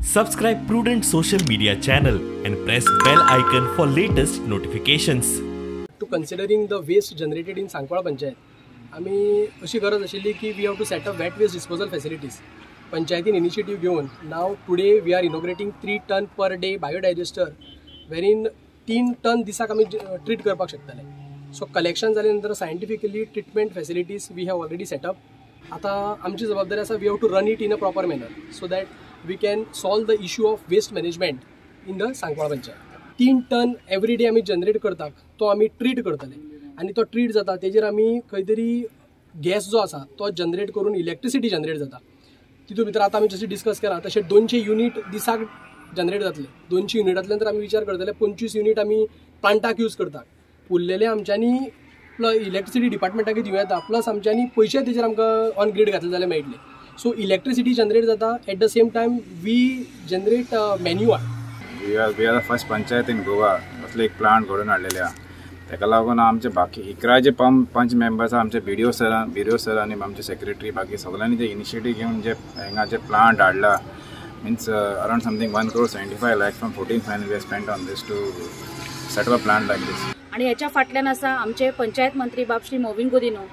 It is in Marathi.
Subscribe Prudent social media channel and press bell icon for latest notifications. To considering the waste generated in Sankwala Panchayat, आम्ही अशी गरज आशिल्ली की we have to set up wet waste disposal facilities. पंचायतीन initiative घेऊन now today we are inaugurating 3 ton per day biodigester, wherein 3 ton दिसाक आम्ही treat करपाक शकतले. So collection जाले नंतर scientifically treatment facilities we have already set up. आता आमची जबाबदारी आसा we have to run it in a proper manner so that we can solve the issue of waste management in the Sankwala Panchayat. 3 ton every day आम्ही generate करतात तो आम्ही treat करतले आणि तो ट्रीट जाता तेजेर आम्ही खंय तरी गॅस जो आसा तो जनरेट करून इलेक्ट्रिसिटी जनरेट जाता. तितून भितर आतां आमी जशें डिस्कस केला तशें 200 युनिट दिसाक जनरेट जातले. 200 युनिटांतल्यान तर आमी विचार करतले 25 युनिट आमी प्लांटाक यूज करतात. उरलेले आमच्यांनी इलेक्ट्रिसिटी डिपार्टमेंटाक दिवं येता प्लस आमच्यांनी पयशे तेजेर आमकां ऑन ग्रीड घातले जाल्यार मेळटले. सो इलेक्ट्रिसिटी जनरेट जाता at the same time we generate manure. We are the first panchayat in Goa असले एक प्लांट घडून हाडलेले आहा. ताका लागून आमचे बाकी इकरा जे पंच मेंबर्स आमचे बीडीओ सर आनी आमचे सेक्रेटरी बाकी सगळ्यांनी जे इनिशिएटीव घेवन जे हांगा जे प्लांट हाडला means around something 1.75 crore from 14 final we spent on this to set up a plant like this. आणि याच्या फाटल्यान आसा आमचे पंचायत मंत्री बाब श्री मोविन गुदिनो.